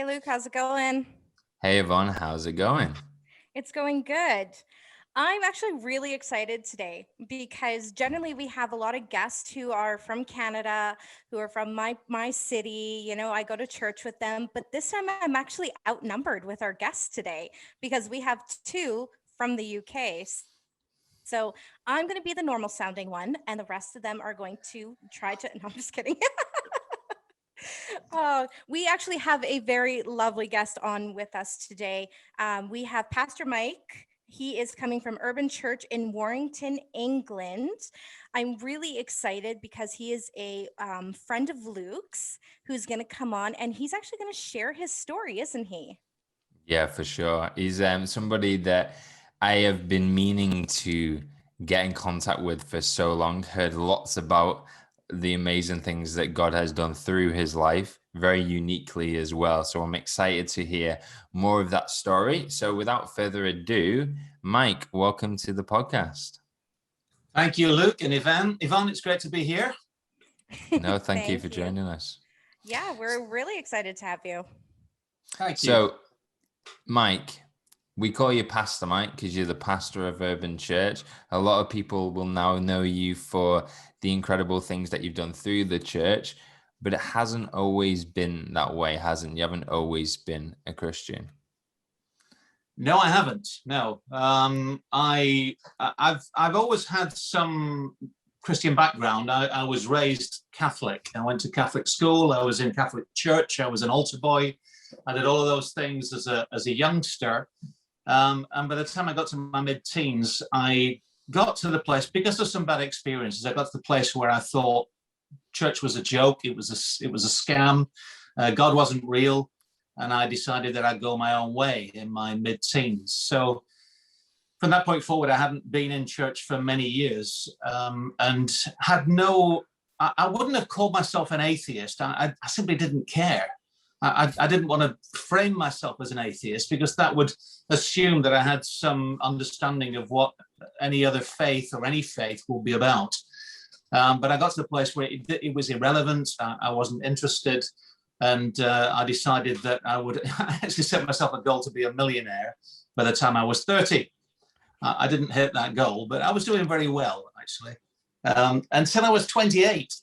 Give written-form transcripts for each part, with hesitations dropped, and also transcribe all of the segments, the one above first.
Hey Luke, how's it going? Hey Yvonne, how's it going? It's going good. I'm actually really excited today because generally we have a lot of guests who are from Canada, who are from my city. I go to church with them, but this time I'm actually outnumbered with our guests today because we have two from the UK. So I'm going to be the normal sounding one, and the rest of them are going to try to. No, I'm just kidding. We actually have a very lovely guest on with us today. We have Pastor Mike. He is coming from Urban Church in Warrington, England. I'm really excited because he is a friend of Luke's who's going to come on, and he's actually going to share his story, isn't he? Yeah, for sure. He's somebody that I have been meaning to get in contact with for so long. Heard lots about the amazing things that God has done through his life, very uniquely as well. So I'm excited to hear more of that story. So without further ado, Mike, welcome to the podcast. Thank you, Luke and Yvonne. Yvonne, it's great to be here. No, thank you for joining us. Yeah, we're really excited to have you. Thank you. So, Mike, we call you Pastor Mike because you're the pastor of Urban Church. A lot of people will now know you for the incredible things that you've done through the church, but it hasn't always been that way, hasn't it? You haven't always been a Christian. No, I haven't. No, I've always had some Christian background. I was raised Catholic. I went to Catholic school. I was in Catholic church. I was an altar boy. I did all of those things as a youngster. And by the time I got to my mid-teens, I got to the place, because of some bad experiences, I got to the place where I thought church was a joke. It was a scam. God wasn't real. And I decided that I'd go my own way in my mid-teens. So from that point forward, I hadn't been in church for many years, and had I wouldn't have called myself an atheist. I simply didn't care. I didn't want to frame myself as an atheist because that would assume that I had some understanding of what any other faith or any faith will be about. But I got to the place where it was irrelevant. I wasn't interested. And I decided that I would actually set myself a goal to be a millionaire by the time I was 30. I didn't hit that goal, but I was doing very well, actually. Until I was 28,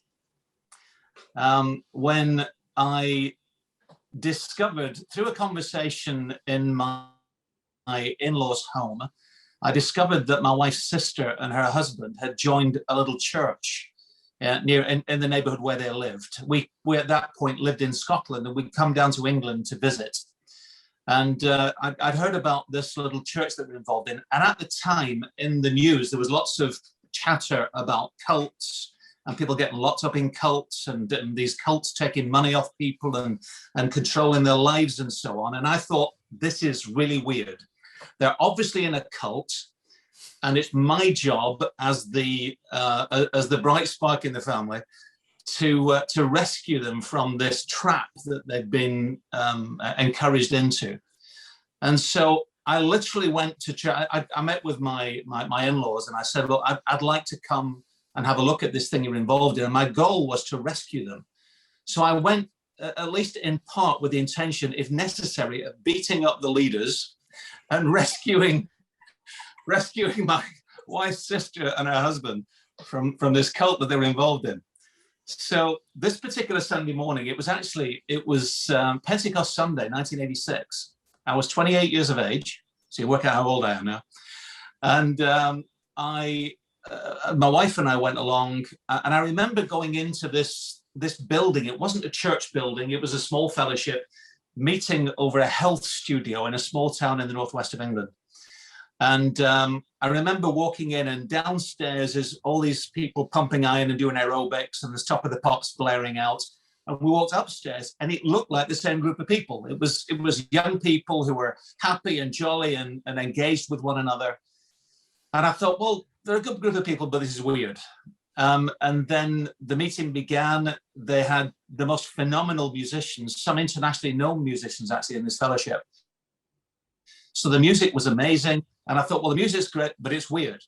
when I discovered, through a conversation in my in-laws' home, I discovered that my wife's sister and her husband had joined a little church near in the neighborhood where they lived. We at that point lived in Scotland, and we'd come down to England to visit. And I'd heard about this little church that we're involved in. And at the time in the news, there was lots of chatter about cults and people getting locked up in cults, and these cults taking money off people and controlling their lives and so on. And I thought, this is really weird. They're obviously in a cult. And it's my job as the bright spark in the family to rescue them from this trap that they've been encouraged into. And so I literally went to church. I met with my in-laws, and I said, look, I'd like to come and have a look at this thing you're involved in. And my goal was to rescue them. So I went, at least in part, with the intention, if necessary, of beating up the leaders and rescuing my wife's sister and her husband from this cult that they were involved in. So this particular Sunday morning, it was Pentecost Sunday, 1986. I was 28 years of age, so you work out how old I am now. And my wife and I went along, and I remember going into this building. It wasn't a church building; it was a small fellowship meeting over a health studio in a small town in the northwest of England. And I remember walking in, and downstairs is all these people pumping iron and doing aerobics, and the top of the pops blaring out. And we walked upstairs, and it looked like the same group of people. It was young people who were happy and jolly and engaged with one another. And I thought, well, they're a good group of people, but this is weird. And then the meeting began. They had the most phenomenal musicians, some internationally known musicians actually in this fellowship. So the music was amazing. And I thought, well, the music's great, but it's weird.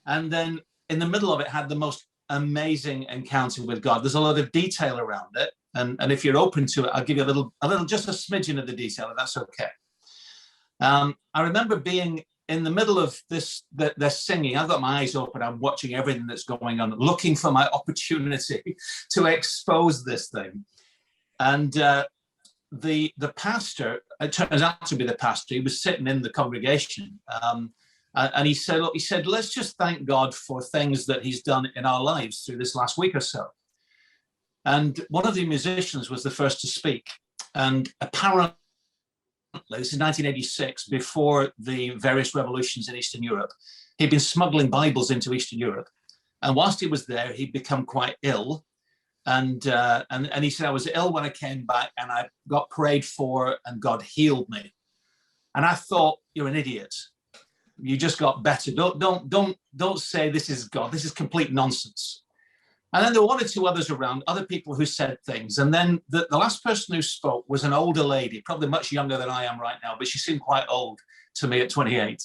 And then in the middle of it had the most amazing encounter with God. There's a lot of detail around it. And if you're open to it, I'll give you a little, just a smidgen of the detail, if that's okay. I remember being in the middle of they're singing. I've got my eyes open. I'm watching everything that's going on, looking for my opportunity to expose this thing. And the pastor, it turns out to be the pastor, he was sitting in the congregation. And he said, let's just thank God for things that he's done in our lives through this last week or so. And one of the musicians was the first to speak. And apparently, this is 1986, before the various revolutions in Eastern Europe, he'd been smuggling Bibles into Eastern Europe. And whilst he was there, he'd become quite ill. And he said, I was ill when I came back, and I got prayed for, and God healed me. And I thought, you're an idiot. You just got better. Don't say this is God. This is complete nonsense. And then there were one or two others around, other people who said things. And then the last person who spoke was an older lady, probably much younger than I am right now, but she seemed quite old to me at 28.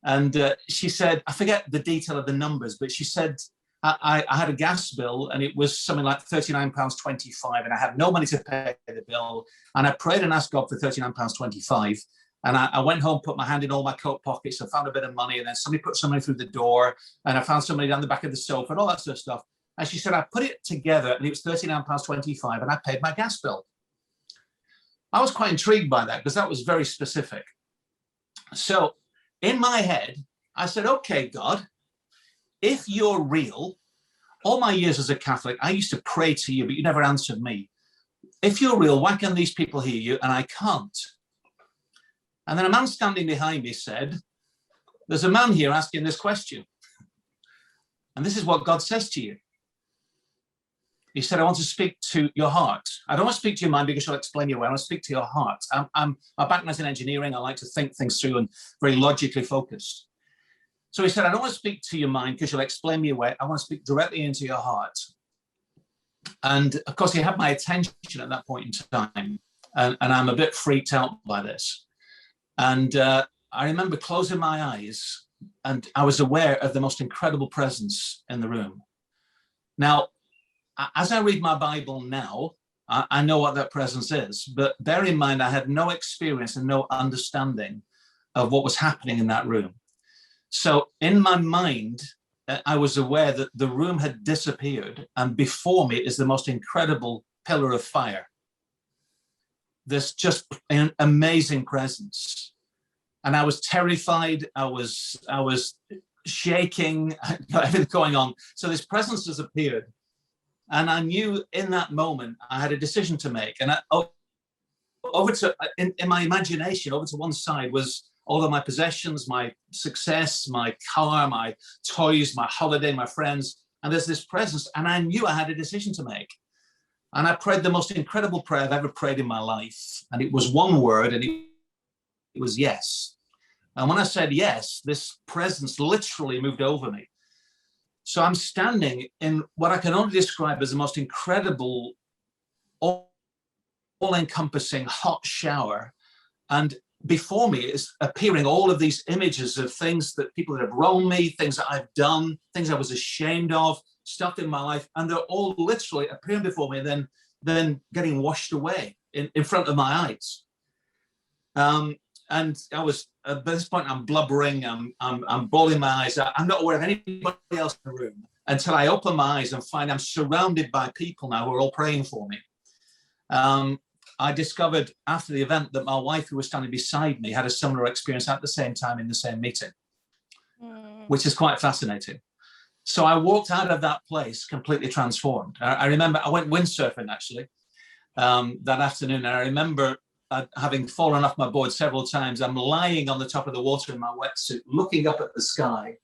And she said, I forget the detail of the numbers, but she said, I had a gas bill, and it was something like £39.25, and I had no money to pay the bill. And I prayed and asked God for £39.25. And I went home, put my hand in all my coat pockets, I found a bit of money, and then somebody put some money through the door, and I found somebody down the back of the sofa and all that sort of stuff. And she said, I put it together, and it was £39.25, and I paid my gas bill. I was quite intrigued by that, because that was very specific. So in my head, I said, okay, God, if you're real, all my years as a Catholic, I used to pray to you, but you never answered me. If you're real, why can these people hear you and I can't? And then a man standing behind me said, there's a man here asking this question. And this is what God says to you. He said, I want to speak to your heart. I don't want to speak to your mind because you'll explain your way. I want to speak to your heart. My background in engineering. I like to think things through and very logically focused. So he said, I don't want to speak to your mind because you'll explain me away. I want to speak directly into your heart. And of course, he had my attention at that point in time. And I'm a bit freaked out by this. And I remember closing my eyes, and I was aware of the most incredible presence in the room. Now, as I read my Bible now, I know what that presence is. But bear in mind, I had no experience and no understanding of what was happening in that room. So in my mind, I was aware that the room had disappeared, and before me is the most incredible pillar of fire. There's just an amazing presence. And I was terrified. I was shaking, everything going on. So this presence has appeared. And I knew in that moment I had a decision to make. And in my imagination, over to one side was all of my possessions, my success, my car, my toys, my holiday, my friends. And there's this presence. And I knew I had a decision to make. And I prayed the most incredible prayer I've ever prayed in my life. And it was one word, and it was yes. And when I said yes, this presence literally moved over me. So I'm standing in what I can only describe as the most incredible, all-encompassing hot shower. And before me is appearing all of these images of things that people that have wronged me, things that I've done, things I was ashamed of, stuff in my life. And they're all literally appearing before me and then getting washed away in front of my eyes. And I was, at this point, I'm blubbering, I'm bawling my eyes out. I'm not aware of anybody else in the room until I open my eyes and find I'm surrounded by people now who are all praying for me. I discovered after the event that my wife, who was standing beside me, had a similar experience at the same time in the same meeting, which is quite fascinating. So I walked out of that place completely transformed. I remember I went windsurfing actually that afternoon, and I remember having fallen off my board several times. I'm lying on the top of the water in my wetsuit, looking up at the sky,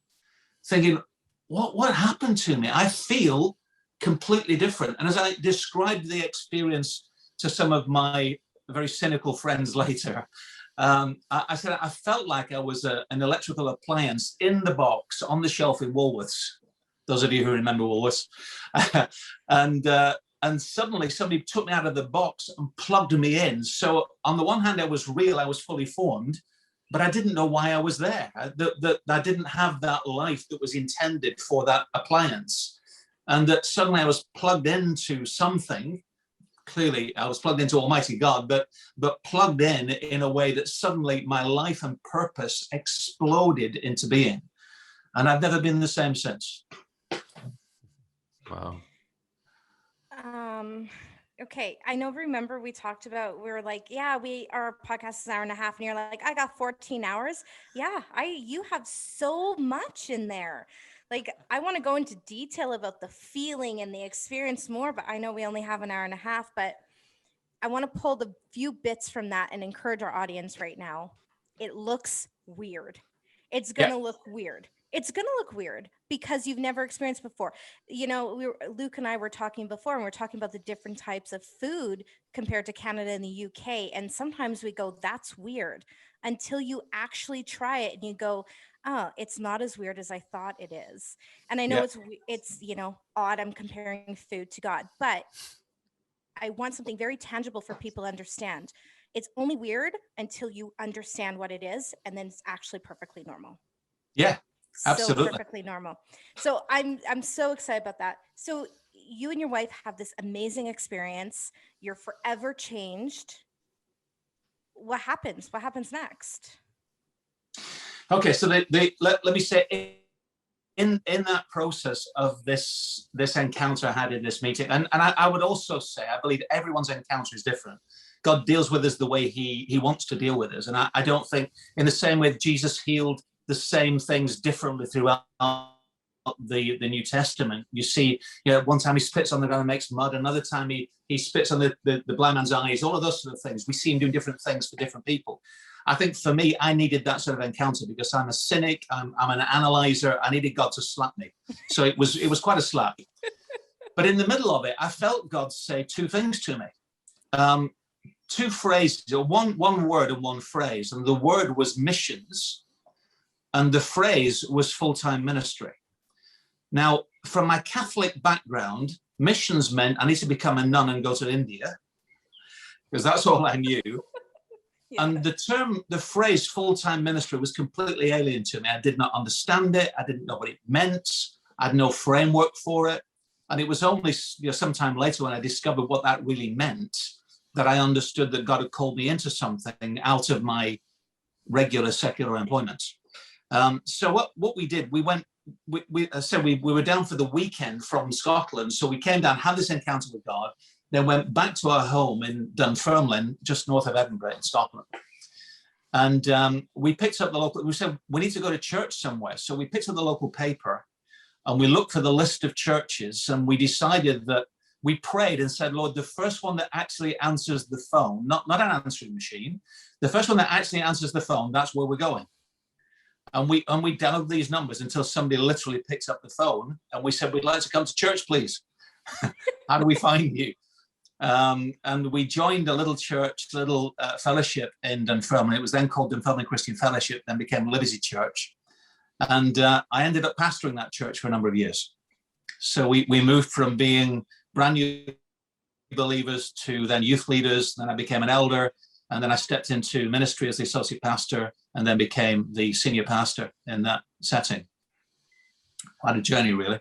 thinking, what happened to me? I feel completely different. And as I described the experience to some of my very cynical friends later, I said I felt like I was an electrical appliance in the box on the shelf in Woolworths. Those of you who remember Woolworths. And suddenly somebody took me out of the box and plugged me in. So on the one hand, I was real, I was fully formed, but I didn't know why I was there. I didn't have that life that was intended for that appliance. And that suddenly I was plugged into something clearly I was plugged into Almighty God, but plugged in a way that suddenly my life and purpose exploded into being. And I've never been the same since. Wow. Okay. Remember we talked about, we were like, yeah, our podcast is an hour and a half, and you're like, I got 14 hours. Yeah, you have so much in there. Like, I want to go into detail about the feeling and the experience more, but I know we only have an hour and a half, but I want to pull the few bits from that and encourage our audience right now. It looks weird. It's going to look weird. It's going to look weird because you've never experienced before. Luke and I were talking before, and we're talking about the different types of food compared to Canada and the UK. And sometimes we go, that's weird, until you actually try it and you go, oh, it's not as weird as I thought it is. And I know it's odd. I'm comparing food to God, but I want something very tangible for people to understand. It's only weird until you understand what it is, and then it's actually perfectly normal. Yeah, absolutely. So perfectly normal. So I'm so excited about that. So you and your wife have this amazing experience. You're forever changed. What happens? What happens next? Okay, so let me say, in that process of this encounter I had in this meeting, and I would also say, I believe everyone's encounter is different. God deals with us the way he wants to deal with us. And I don't think, in the same way Jesus healed the same things differently throughout the New Testament. You see, one time he spits on the ground and makes mud, another time he spits on the blind man's eyes, all of those sort of things. We see him doing different things for different people. I think for me, I needed that sort of encounter because I'm a cynic, I'm an analyzer. I needed God to slap me. So it was quite a slap. But in the middle of it, I felt God say two things to me. Two phrases, or one word and one phrase. And the word was missions, and the phrase was full-time ministry. Now, from my Catholic background, missions meant I need to become a nun and go to India, because that's all I knew. Yeah. And the phrase full-time ministry was completely alien to me. I did not understand it. I didn't know what it meant. I had no framework for it. And it was only sometime later when I discovered what that really meant that I understood that God had called me into something out of my regular secular employment. So what we did, we went, we were down for the weekend from Scotland. So we came down, had this encounter with God, then went back to our home in Dunfermline, just north of Edinburgh in Scotland. And we picked up we said, we need to go to church somewhere. So we picked up the local paper and we looked for the list of churches, and we decided that we prayed and said, Lord, the first one that actually answers the phone, not an answering machine, the first one that actually answers the phone, that's where we're going. And we dialed these numbers until somebody literally picks up the phone, and we said, we'd like to come to church, please. How do we find you? And we joined a little church, fellowship in Dunfermline. It was then called Dunfermline Christian Fellowship, then became Liberty Church. And I ended up pastoring that church for a number of years. So we moved from being brand new believers to then youth leaders. Then I became an elder, and then I stepped into ministry as the associate pastor, and then became the senior pastor in that setting. Quite a journey, really.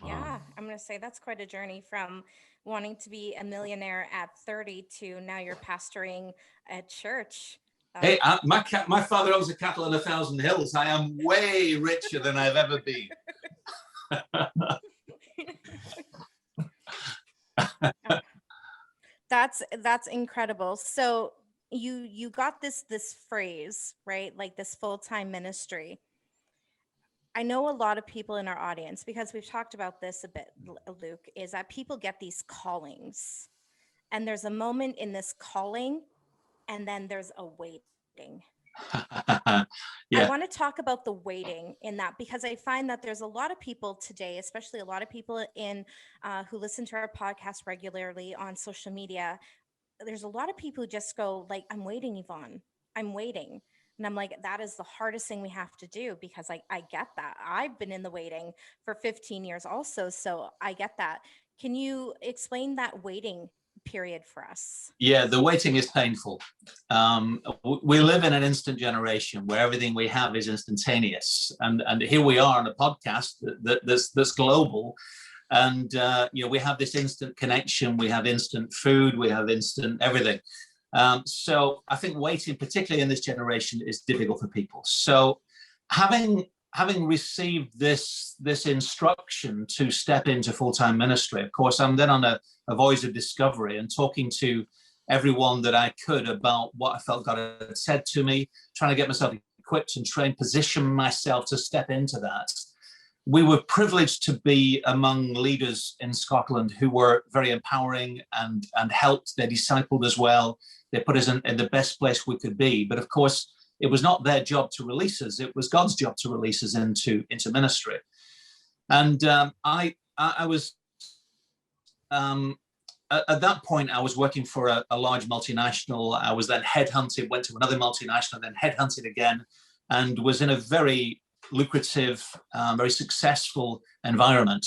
Yeah, I'm going to say that's quite a journey from wanting to be a millionaire at 30 to now you're pastoring a church. Hey, my father owns a cattle on 1,000 hills. I am way richer than I've ever been. That's incredible. So you got this phrase, right? Like this full-time ministry. I know a lot of people in our audience, because we've talked about this a bit, Luke, is that people get these callings, and there's a moment in this calling, and then there's a waiting. Yeah. I want to talk about the waiting in that, because I find that there's a lot of people today, especially a lot of people who listen to our podcast regularly on social media. There's a lot of people who just go like, I'm waiting, Yvonne, I'm waiting. And I'm like, that is the hardest thing we have to do, because I get that. I've been in the waiting for 15 years also. So I get that. Can you explain that waiting period for us? Yeah, the waiting is painful. We live in an instant generation where everything we have is instantaneous. And here we are on a podcast that's global. And we have this instant connection, we have instant food, we have instant everything. So I think waiting, particularly in this generation, is difficult for people. So having received this instruction to step into full-time ministry, of course, I'm then on a voyage of discovery and talking to everyone that I could about what I felt God had said to me, trying to get myself equipped and trained, position myself to step into that. We were privileged to be among leaders in Scotland who were very empowering and helped. They discipled as well. They put us in the best place we could be. But of course, it was not their job to release us. It was God's job to release us into ministry. And I was, at that point, I was working for a large multinational. I was then headhunted, went to another multinational, then headhunted again, and was in a very lucrative, very successful environment,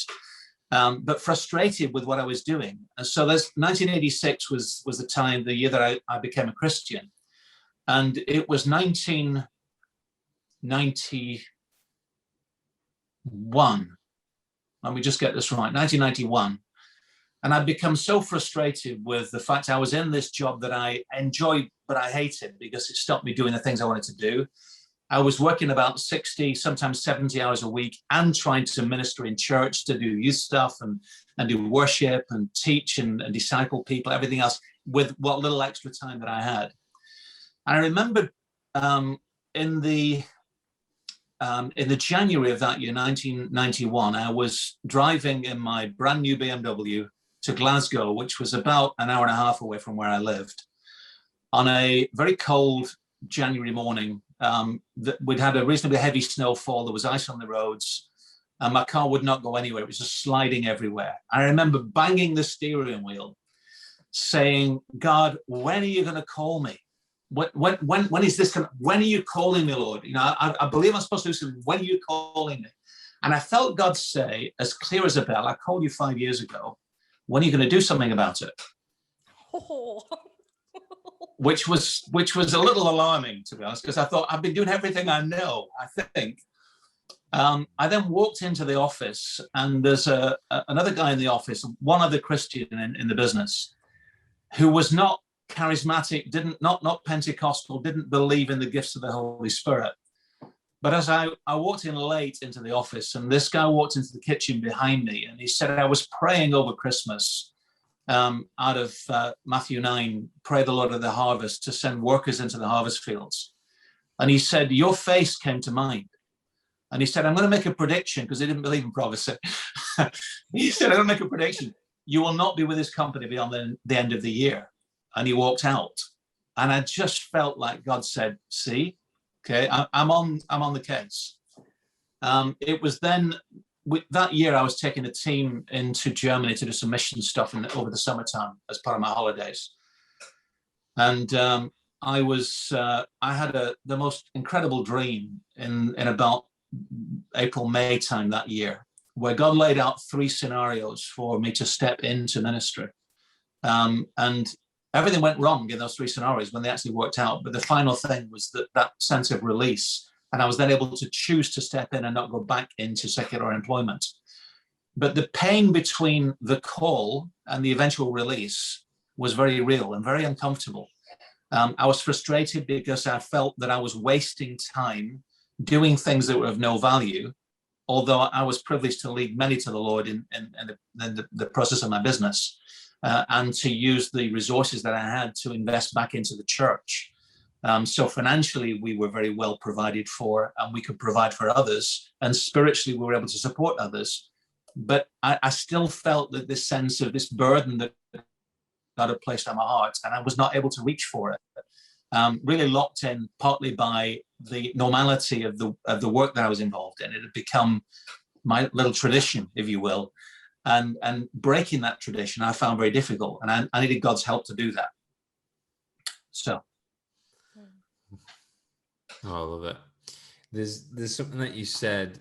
but frustrated with what I was doing. And so 1986 was the year that I became a Christian. And it was 1991. Let me just get this right, 1991. And I'd become so frustrated with the fact I was in this job that I enjoyed, but I hated because it stopped me doing the things I wanted to do. I was working about 60, sometimes 70 hours a week and trying to minister in church, to do youth stuff and do worship and teach and disciple people, everything else with what little extra time that I had. And I remember in the January of that year, 1991, I was driving in my brand new BMW to Glasgow, which was about an hour and a half away from where I lived, on a very cold January morning. We'd had a reasonably heavy snowfall. There was ice on the roads, and my car would not go anywhere. It was just sliding everywhere. I remember banging the steering wheel, saying, "God, when are you going to call me? When is this going? When are you calling me, Lord? I believe I'm supposed to do something. When are you calling me?" And I felt God say, as clear as a bell, "I called you 5 years ago. When are you going to do something about it?" Oh. Which was a little alarming, to be honest, because I thought I've been doing everything I know, I think. I then walked into the office, and there's another guy in the office, one other Christian in the business, who was not charismatic, not Pentecostal, didn't believe in the gifts of the Holy Spirit. But as I walked in late into the office, and this guy walked into the kitchen behind me, and he said, "I was praying over Christmas out of Matthew 9, pray the Lord of the harvest to send workers into the harvest fields." And he said, "Your face came to mind." And he said, "I'm going to make a prediction," because he didn't believe in prophecy. He said, "I'm going to make a prediction. You will not be with this company beyond the end of the year." And he walked out. And I just felt like God said, "See, okay, I'm on the case." It was then, that year, I was taking a team into Germany to do some mission stuff over the summertime as part of my holidays. And I had the most incredible dream in about April, May time that year, where God laid out 3 scenarios for me to step into ministry. And everything went wrong in those 3 scenarios when they actually worked out. But the final thing was that sense of release. And I was then able to choose to step in and not go back into secular employment. But the pain between the call and the eventual release was very real and very uncomfortable. I was frustrated because I felt that I was wasting time doing things that were of no value, although I was privileged to lead many to the Lord in the process of my business, and to use the resources that I had to invest back into the church. So financially, we were very well provided for, and we could provide for others. And spiritually, we were able to support others. But I still felt that this sense of this burden that God had placed on my heart, and I was not able to reach for it. Really locked in partly by the normality of the work that I was involved in. It had become my little tradition, if you will. And breaking that tradition, I found very difficult. And I needed God's help to do that. So. Oh, I love it. There's something that you said.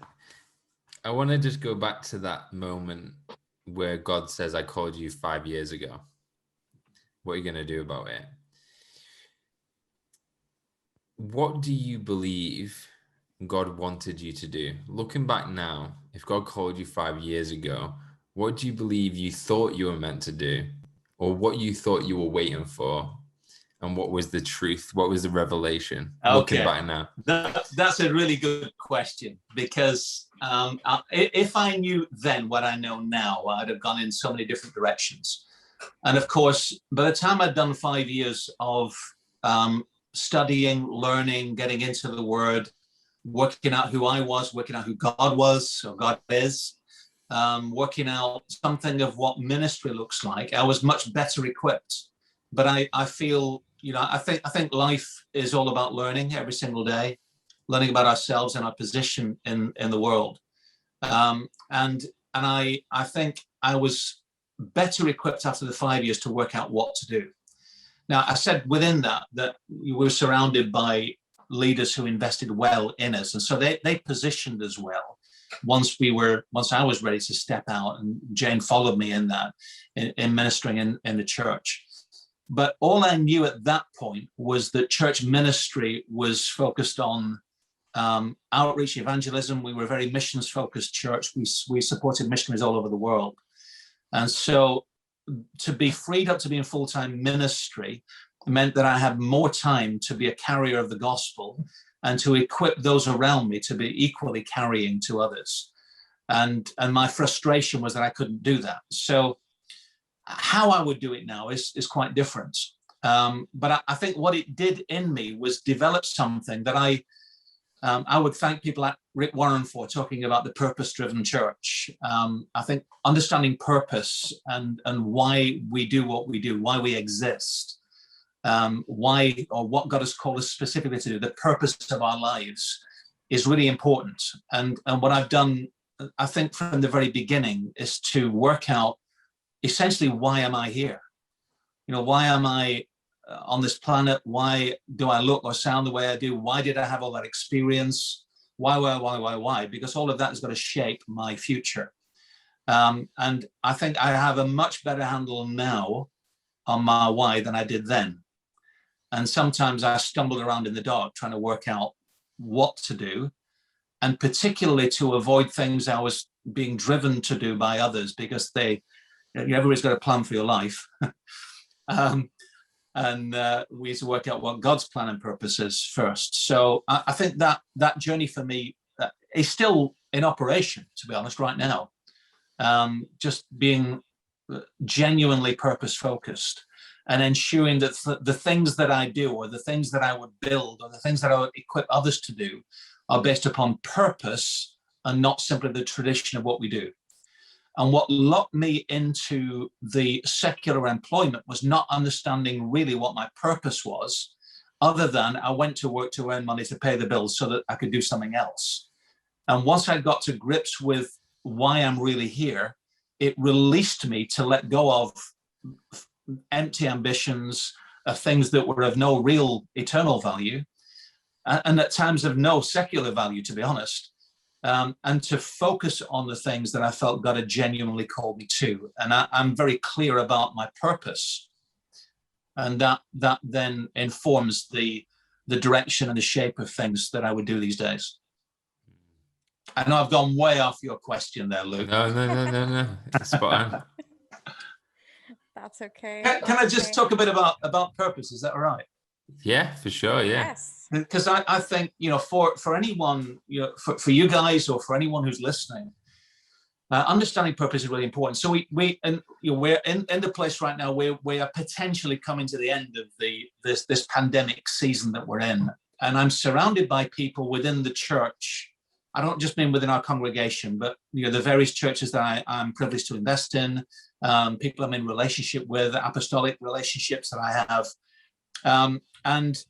I want to just go back to that moment where God says, "I called you 5 years ago. What are you going to do about it?" What do you believe God wanted you to do? Looking back now, if God called you 5 years ago, what do you believe you thought you were meant to do, or what you thought you were waiting for? And what was the truth? What was the revelation? Looking back now. That's a really good question, because if I knew then what I know now, I'd have gone in so many different directions. And of course, by the time I'd done 5 years of studying, learning, getting into the Word, working out who I was, working out who God was, or God is, working out something of what ministry looks like, I was much better equipped. But I feel, I think life is all about learning every single day, learning about ourselves and our position in the world. And I think I was better equipped after the 5 years to work out what to do. Now, I said within that we were surrounded by leaders who invested well in us, and so they positioned us well. Once I was ready to step out, and Jane followed me in that, in ministering in the church. But all I knew at that point was that church ministry was focused on outreach, evangelism. We were a very missions-focused church. We supported missionaries all over the world. And so to be freed up to be in full-time ministry meant that I had more time to be a carrier of the gospel and to equip those around me to be equally carrying to others. And my frustration was that I couldn't do that. So how I would do it now is quite different. But I think what it did in me was develop something that I would thank people like Rick Warren for talking about the purpose-driven church. I think understanding purpose and why we do what we do, why we exist, why or what God has called us specifically to do, the purpose of our lives is really important. And what I've done, I think from the very beginning, is to work out essentially, why am I here? Why am I on this planet? Why do I look or sound the way I do? Why did I have all that experience? Why? Because all of that is going to shape my future. And I think I have a much better handle now on my why than I did then. And sometimes I stumbled around in the dark trying to work out what to do, and particularly to avoid things I was being driven to do by others, because everybody's got a plan for your life. And we need to work out what God's plan and purpose is first. So I think that journey for me is still in operation, to be honest, right now. Just being genuinely purpose-focused and ensuring that the things that I do, or the things that I would build, or the things that I would equip others to do, are based upon purpose and not simply the tradition of what we do. And what locked me into the secular employment was not understanding really what my purpose was, other than I went to work to earn money to pay the bills so that I could do something else. And once I got to grips with why I'm really here, it released me to let go of empty ambitions, of things that were of no real eternal value, and at times of no secular value, to be honest. And to focus on the things that I felt God had genuinely called me to. And I'm very clear about my purpose. And that then informs the direction and the shape of things that I would do these days. I know I've gone way off your question there, Luke. No. Spot on. That's okay. Can I just talk a bit about purpose? Is that all right? Yeah, for sure. Yeah. Yes. Because I think, for anyone, for you guys, or for anyone who's listening, understanding purpose is really important. So we're in the place right now where we are potentially coming to the end of this pandemic season that we're in, and I'm surrounded by people within the church. I don't just mean within our congregation, but the various churches that I'm privileged to invest in, people I'm in relationship with, apostolic relationships that I have, and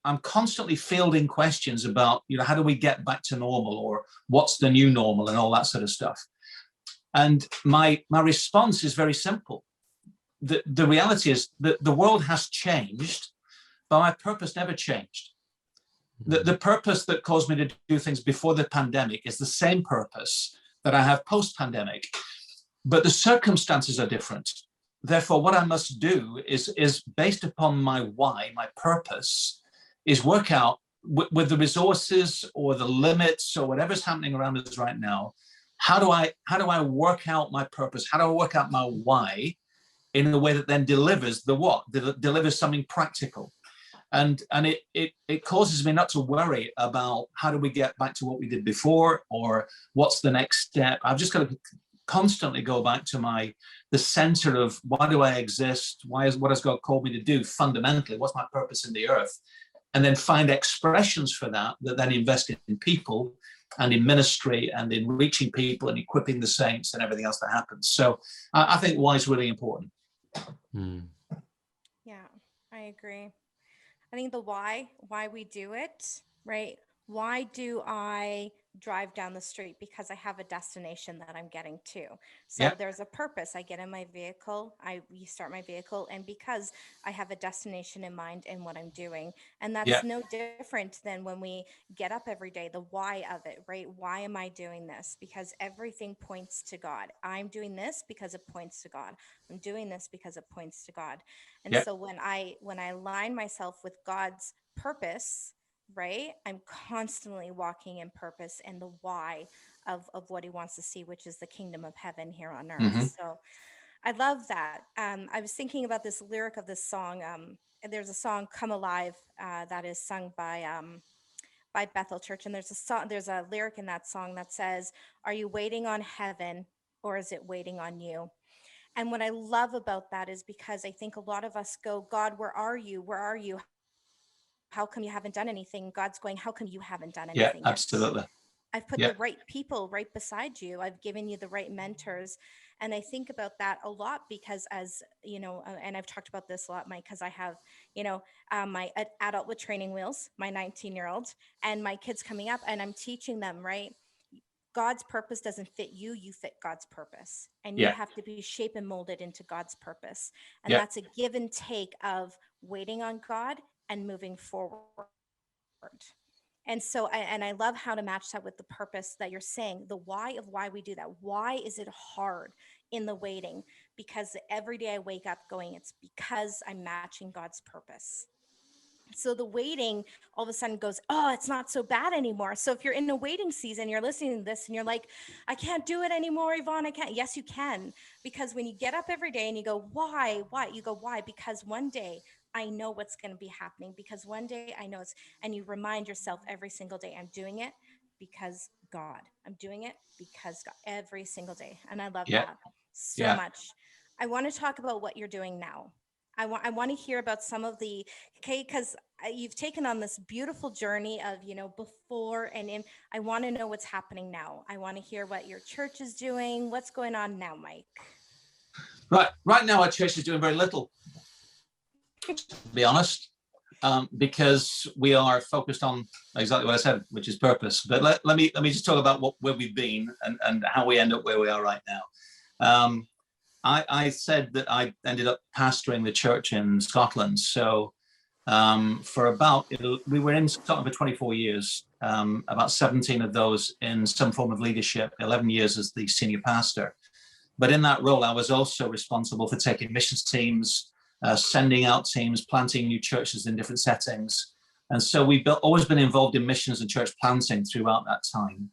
I'm constantly fielding questions about, how do we get back to normal, or what's the new normal, and all that sort of stuff. And my response is very simple. The reality is that the world has changed, but my purpose never changed. The purpose that caused me to do things before the pandemic is the same purpose that I have post-pandemic, but the circumstances are different. Therefore, what I must do is based upon my why, my purpose, is work out with the resources or the limits or whatever's happening around us right now, how do I work out my purpose? How do I work out my why in a way that then delivers the what? Delivers something practical. And it causes me not to worry about how do we get back to what we did before, or what's the next step. I've just got to constantly go back to the center of why do I exist? What has God called me to do fundamentally? What's my purpose in the earth? And then find expressions for that then invest in people and in ministry and in reaching people and equipping the saints and everything else that happens. So I think why is really important. Yeah, I agree. I think the why we do it, right? Why do I drive down the street? Because I have a destination that I'm getting to. So there's a purpose. I get in my vehicle, I restart my vehicle, and because I have a destination in mind in what I'm doing. And that's no different than when we get up every day, the why of it, right? Why am I doing this? Because everything points to God. I'm doing this because it points to God. I'm doing this because it points to God. And so when I align myself with God's purpose, right, I'm constantly walking in purpose and the why of what he wants to see, which is the kingdom of heaven here on earth. So I love that. I was thinking about this lyric of this song. There's a song, Come Alive, that is sung by Bethel Church. And there's a lyric in that song that says, are you waiting on heaven or is it waiting on you? And what I love about that is because I think a lot of us go, God, where are you? Where are you? How come you haven't done anything? God's going, how come you haven't done anything? Yeah, absolutely. I've put the right people right beside you. I've given you the right mentors. And I think about that a lot because as, you know, and I've talked about this a lot, Mike, because I have, you know, my adult with training wheels, my 19-year-old, and my kids coming up, and I'm teaching them, right? God's purpose doesn't fit you, you fit God's purpose. And you have to be shaped and molded into God's purpose. And that's a give and take of waiting on God and moving forward. And so, and I love how to match that with the purpose that you're saying, the why of why we do that. Why is it hard in the waiting? Because every day I wake up going, it's because I'm matching God's purpose. So the waiting all of a sudden goes, oh, it's not so bad anymore. So if you're in a waiting season, you're listening to this and you're like, I can't do it anymore, Yvonne, I can't. Yes, you can. Because when you get up every day and you go, why? You go, why? Because one day I know what's going to be happening. Because one day I know and you remind yourself every single day, I'm doing it because God. I'm doing it because God, every single day. And I love that so much. I want to talk about what you're doing now. I want to hear about some of the, because you've taken on this beautiful journey of, you know, before and in. I want to know what's happening now. I want to hear what your church is doing. What's going on now, Mike? Right now, our church is doing very little, to be honest, because we are focused on exactly what I said, which is purpose. But let me just talk about where we've been and how we end up where we are right now. I said that I ended up pastoring the church in Scotland. So we were in Scotland for 24 years, about 17 of those in some form of leadership, 11 years as the senior pastor. But in that role, I was also responsible for taking missions teams, sending out teams, planting new churches in different settings. And so we've always been involved in missions and church planting throughout that time.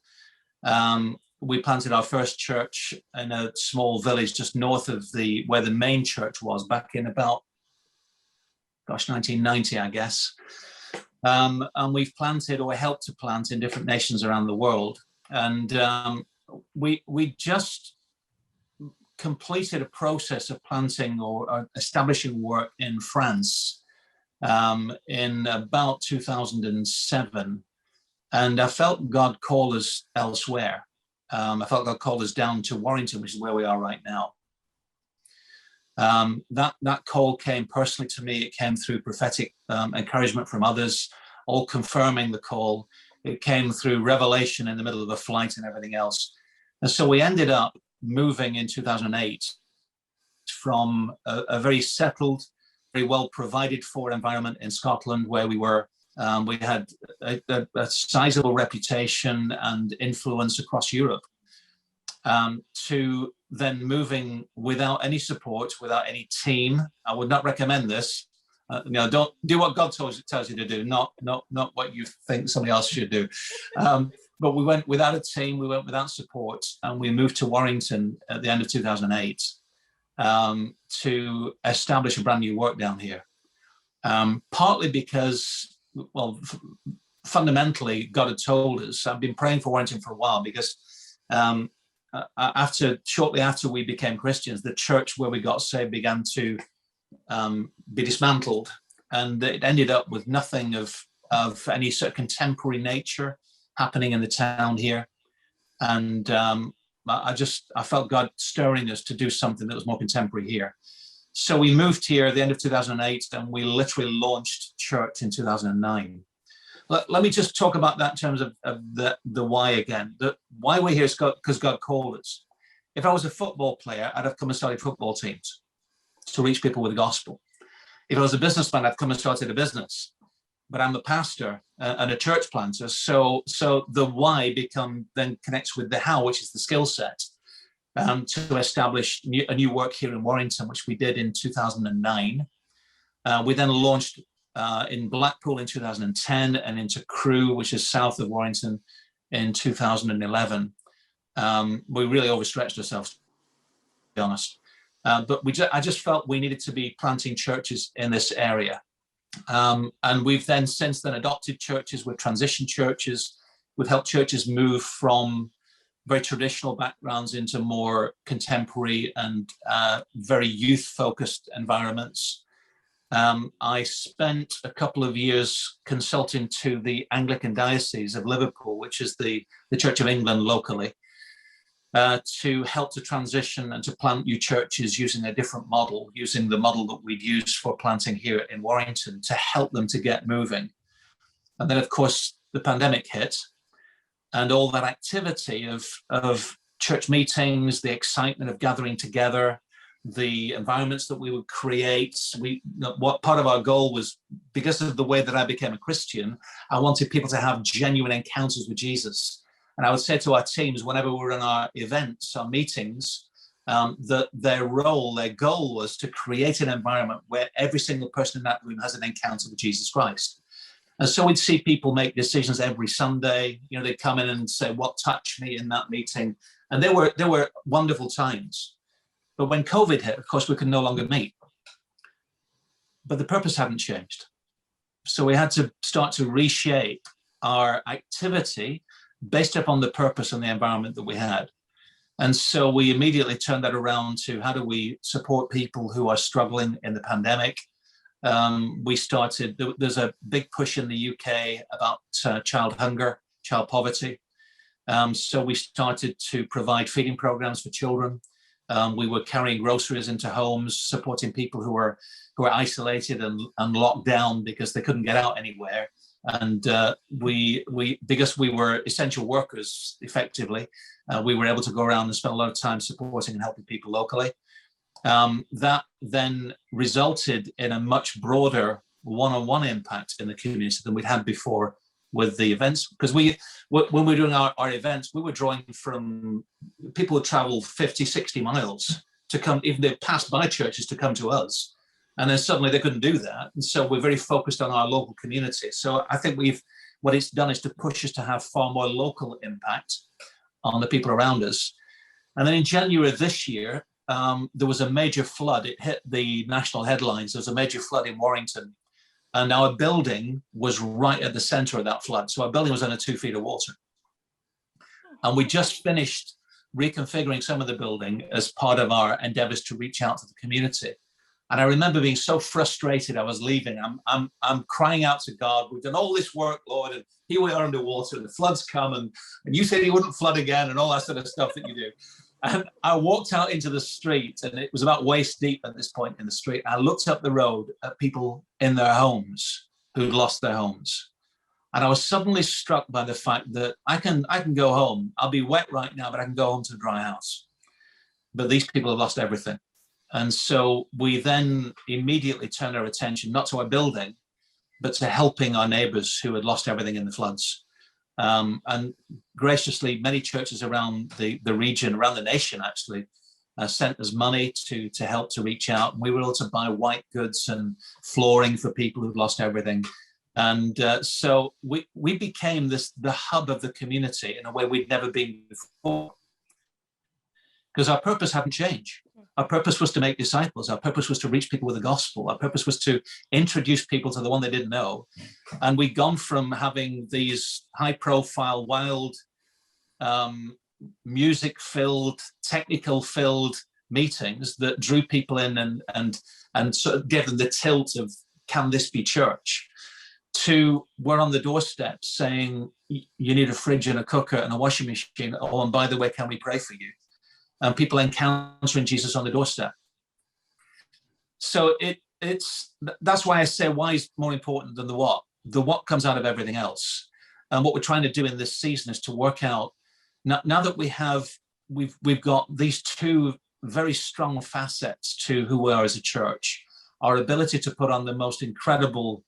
We planted our first church in a small village just north of where the main church was back in about, 1990, I guess. And we've planted or helped to plant in different nations around the world. And we just completed a process of planting or establishing work in France in about 2007. And I felt God call us elsewhere. I felt God called us down to Warrington, which is where we are right now. That call came personally to me. It came through prophetic encouragement from others, all confirming the call. It came through revelation in the middle of a flight and everything else. And so we ended up moving in 2008 from a very settled, very well provided for environment in Scotland where we were. We had a sizable reputation and influence across Europe, to then moving without any support, without any team. I would not recommend this. Don't do what God tells you to do, not what you think somebody else should do. But we went without a team, we went without support, and we moved to Warrington at the end of 2008 to establish a brand new work down here. Partly because, well, fundamentally, God had told us. I've been praying for Warrington for a while because shortly after we became Christians, the church where we got saved began to be dismantled, and it ended up with nothing of any sort of contemporary nature happening in the town here. And I felt God stirring us to do something that was more contemporary here. So we moved here at the end of 2008, and we literally launched church in 2009. Let me just talk about that in terms of the why again. The why we're here is because God called us. If I was a football player, I'd have come and started football teams to reach people with the gospel. If I was a businessman, I'd come and started a business. But I'm a pastor and a church planter, so the why then connects with the how, which is the skill set, to establish a new work here in Warrington, which we did in 2009. We then launched in Blackpool in 2010 and into Crewe, which is south of Warrington, in 2011. We really overstretched ourselves, to be honest. But I just felt we needed to be planting churches in this area. And we've then since then adopted churches with transition churches. We've helped churches move from very traditional backgrounds into more contemporary and very youth-focused environments. I spent a couple of years consulting to the Anglican Diocese of Liverpool, which is the Church of England locally, to help to transition and to plant new churches using a different model, using the model that we'd used for planting here in Warrington to help them to get moving. And then, of course, the pandemic hit, and all that activity of church meetings, the excitement of gathering together, the environments that we would create. What part of our goal was, because of the way that I became a Christian, I wanted people to have genuine encounters with Jesus. And I would say to our teams, whenever we were in our events, our meetings, that their goal was to create an environment where every single person in that room has an encounter with Jesus Christ. And so we'd see people make decisions every Sunday. They'd come in and say, what touched me in that meeting? And there were wonderful times. But when COVID hit, of course, we could no longer meet. But the purpose hadn't changed. So we had to start to reshape our activity based upon the purpose and the environment that we had. And so we immediately turned that around to how do we support people who are struggling in the pandemic. There's a big push in the UK about child hunger, child poverty. So we started to provide feeding programs for children. We were carrying groceries into homes, supporting people who were isolated and locked down because they couldn't get out anywhere. And because we were essential workers, effectively, we were able to go around and spend a lot of time supporting and helping people locally. That then resulted in a much broader one-on-one impact in the community than we'd had before with the events. Because when we were doing our events, we were drawing from people who travel 50, 60 miles to come, even they passed by churches to come to us. And then suddenly they couldn't do that. And so we're very focused on our local community. So I think what it's done is to push us to have far more local impact on the people around us. And then in January of this year, there was a major flood. It hit the national headlines. There was a major flood in Warrington. And our building was right at the center of that flood. So our building was under 2 feet of water. And we just finished reconfiguring some of the building as part of our endeavors to reach out to the community. And I remember being so frustrated. I was leaving. I'm crying out to God. We've done all this work, Lord, and here we are underwater. And the flood's come, and you said He wouldn't flood again, and all that sort of stuff that you do. And I walked out into the street, and it was about waist deep at this point in the street. I looked up the road at people in their homes who'd lost their homes, and I was suddenly struck by the fact that I can go home. I'll be wet right now, but I can go home to a dry house. But these people have lost everything. And so we then immediately turned our attention, not to our building, but to helping our neighbors who had lost everything in the floods. And graciously, many churches around the region, around the nation, actually, sent us money to help to reach out. And we were able to buy white goods and flooring for people who'd lost everything. And so we became the hub of the community in a way we'd never been before, because our purpose hadn't changed. Our purpose was to make disciples. Our purpose was to reach people with the gospel. Our purpose was to introduce people to the one they didn't know. And we'd gone from having these high-profile, wild, music-filled, technical-filled meetings that drew people in and sort of gave them the tilt of, can this be church? To we're on the doorstep saying, you need a fridge and a cooker and a washing machine. Oh, and by the way, can we pray for you? And people encountering Jesus on the doorstep. So that's why I say why is more important than the what. The what comes out of everything else. And what we're trying to do in this season is to work out, now that we've got these two very strong facets to who we are as a church, our ability to put on the most incredible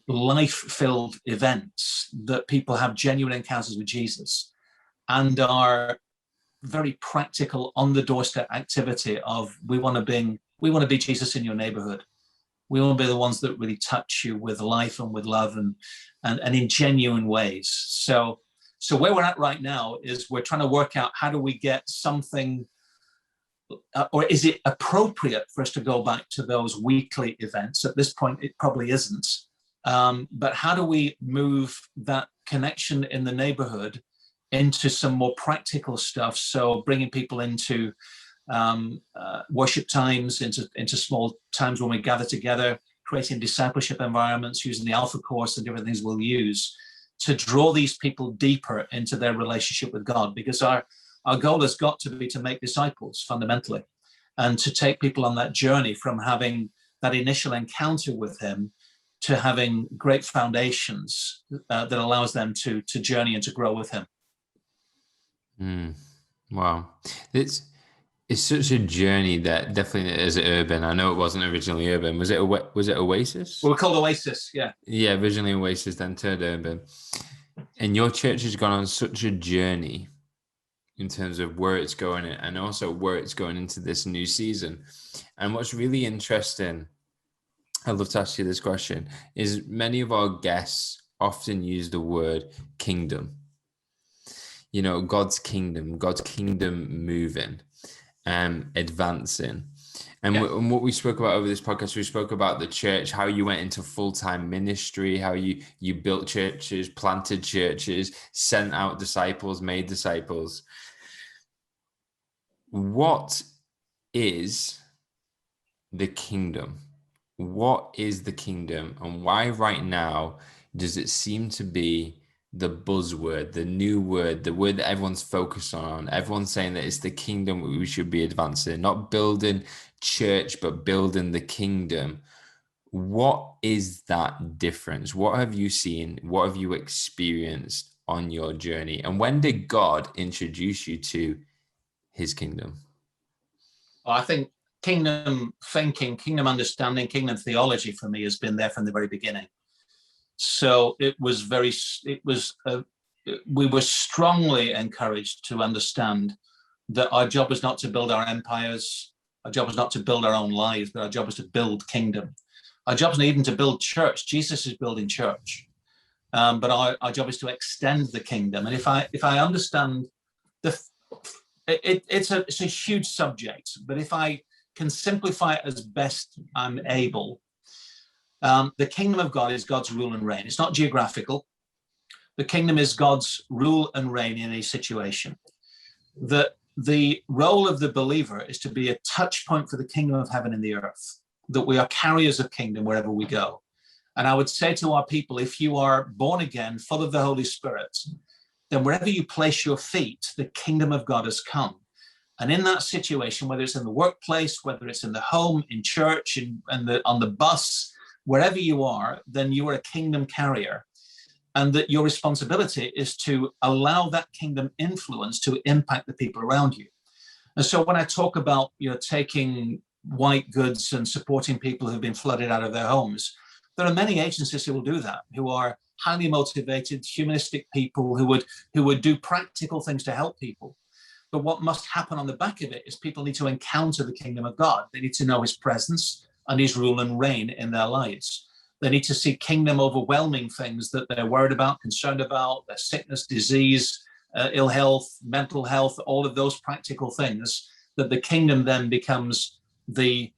life-filled events that people have genuine encounters with Jesus, and our very practical on the doorstep activity of we want to be Jesus in your neighborhood. We want to be the ones that really touch you with life and with love and in genuine ways. So where we're at right now is we're trying to work out, how do we get something, or is it appropriate for us to go back to those weekly events? At this point, it probably isn't. But how do we move that connection in the neighborhood into some more practical stuff? So bringing people into worship times, into small times when we gather together, creating discipleship environments, using the Alpha Course and different things we'll use to draw these people deeper into their relationship with God. Because our goal has got to be to make disciples fundamentally, and to take people on that journey from having that initial encounter with him to having great foundations that allows them to journey and to grow with him. Wow. It's such a journey that definitely is urban. I know it wasn't originally urban. Was it Oasis? Well, we're called Oasis, yeah. Yeah, originally Oasis, then turned urban. And your church has gone on such a journey in terms of where it's going and also where it's going into this new season. And what's really interesting, I'd love to ask you this question, is many of our guests often use the word kingdom. You know, God's kingdom moving, advancing. And what we spoke about over this podcast, we spoke about the church, how you went into full-time ministry, how you built churches, planted churches, sent out disciples, made disciples. What is the kingdom? What is the kingdom, and why right now does it seem to be the buzzword, the new word, the word that everyone's focused on? Everyone's saying that it's the kingdom we should be advancing, not building church, but building the kingdom. What is that difference? What have you seen? What have you experienced on your journey? And when did God introduce you to his kingdom? Well, I think kingdom thinking, kingdom understanding, kingdom theology for me has been there from the very beginning. So we were strongly encouraged to understand that our job was not to build our empires, our job was not to build our own lives, but our job was to build kingdom. Our job is not even to build church. Jesus is building church, but our job is to extend the kingdom. And if I understand it's a huge subject, but if I can simplify it as best I'm able, the kingdom of God is God's rule and reign. It's not geographical. The kingdom is God's rule and reign in a situation. The role of the believer is to be a touch point for the kingdom of heaven in the earth, that we are carriers of kingdom wherever we go. And I would say to our people, if you are born again, full of the Holy Spirit, then wherever you place your feet, the kingdom of God has come. And in that situation, whether it's in the workplace, whether it's in the home, in church, on the bus, wherever you are, then you are a kingdom carrier. And that your responsibility is to allow that kingdom influence to impact the people around you. And so when I talk about, taking white goods and supporting people who've been flooded out of their homes, there are many agencies who will do that, who are highly motivated, humanistic people who would do practical things to help people. But what must happen on the back of it is people need to encounter the kingdom of God. They need to know his presence and his rule and reign in their lives. They need to see kingdom overwhelming things that they're worried about, concerned about, their sickness, disease, ill health, mental health, all of those practical things, that the kingdom then becomes the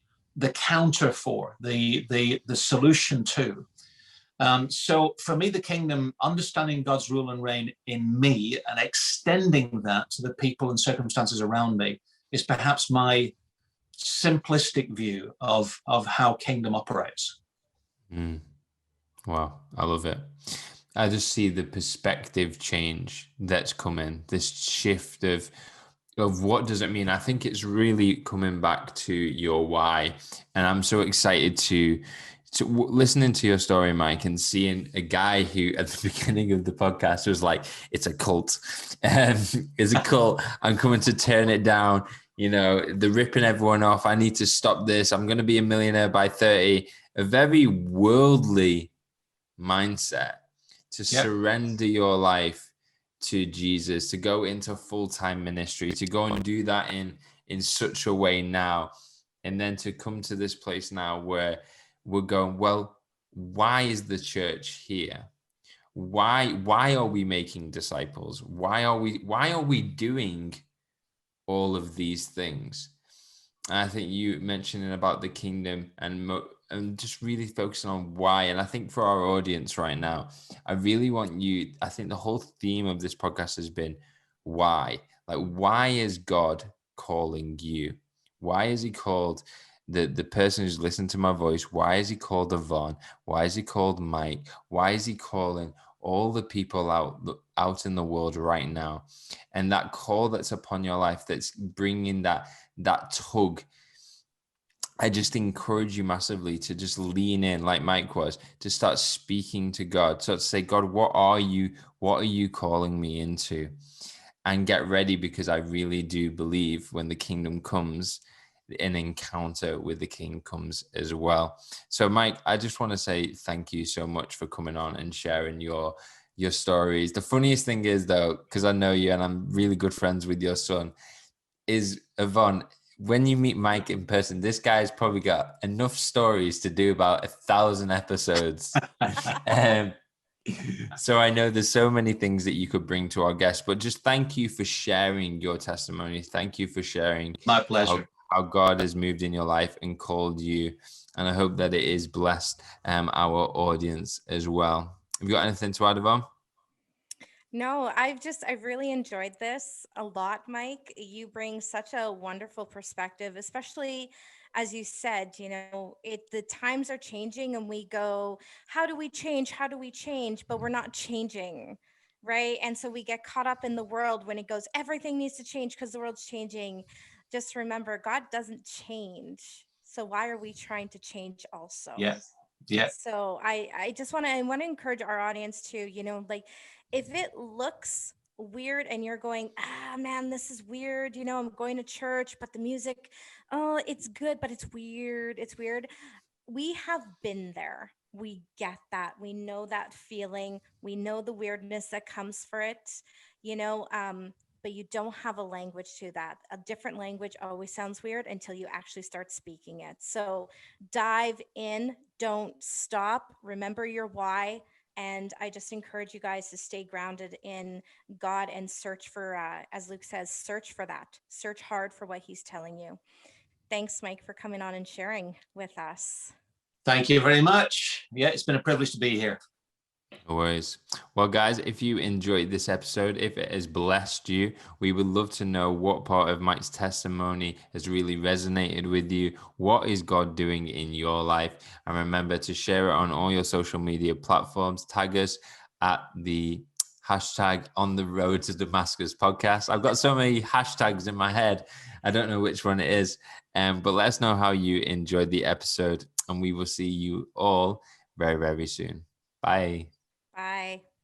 counter for, the solution to. So for me, the kingdom, understanding God's rule and reign in me and extending that to the people and circumstances around me, is perhaps my simplistic view of how kingdom operates. Wow, I love it. I just see the perspective change that's coming, this shift of what does it mean. I think it's really coming back to your why, and I'm so excited to listening to your story, Mike, and seeing a guy who at the beginning of the podcast was like, it's a cult. It's a cult. I'm coming to turn it down. You know, they're ripping everyone off. I need to stop this. I'm going to be a millionaire by 30. A very worldly mindset to surrender your life to Jesus, to go into full-time ministry, to go and do that in such a way now. And then to come to this place now where we're going, well, why is the church here? Why are we making disciples? Why are we doing all of these things? And I think you mentioning about the kingdom and just really focusing on why. And I think for our audience right now, I really want you, I think the whole theme of this podcast has been why. Like, why is God calling you? Why is he called the person who's listened to my voice? Why is he called Yvonne? Why is he called Mike? Why is he calling all the people out in the world right now? And that call that's upon your life, that's bringing that tug. I just encourage you massively to just lean in, like Mike was, to start speaking to God. So to say, God, what are you calling me into? And get ready, because I really do believe when the kingdom comes, an encounter with the King comes as well. So Mike, I just want to say thank you so much for coming on and sharing your stories. The funniest thing is, though, because I know you and I'm really good friends with your son, is Yvonne, when you meet Mike in person, this guy's probably got enough stories to do about 1,000 episodes. So I know there's so many things that you could bring to our guests, but just thank you for sharing your testimony. Thank you for sharing. My pleasure. How God has moved in your life and called you. And I hope that it is blessed our audience as well. Have you got anything to add, Yvonne? No, I've really enjoyed this a lot, Mike. You bring such a wonderful perspective, especially as you said, the times are changing and we go, how do we change? How do we change? But we're not changing, right? And so we get caught up in the world when it goes, everything needs to change because the world's changing. Just remember, God doesn't change. So why are we trying to change also? Yes. Yeah. So I just want to encourage our audience to, like, if it looks weird and you're going, man, this is weird, I'm going to church, but the music, oh, it's good, but it's weird. It's weird. We have been there. We get that. We know that feeling. We know the weirdness that comes for it, but you don't have a language to that. A different language always sounds weird until you actually start speaking it. So dive in, don't stop. Remember your why. And I just encourage you guys to stay grounded in God and search for, as Luke says, search for that. Search hard for what he's telling you. Thanks, Mike, for coming on and sharing with us. Thank you very much. Yeah, it's been a privilege to be here. No worries. Well, guys, if you enjoyed this episode, if it has blessed you, we would love to know what part of Mike's testimony has really resonated with you. What is God doing in your life? And remember to share it on all your social media platforms. Tag us at the hashtag On the Road to Damascus podcast. I've got so many hashtags in my head. I don't know which one it is. But let us know how you enjoyed the episode, and we will see you all very, very soon. Bye. Bye.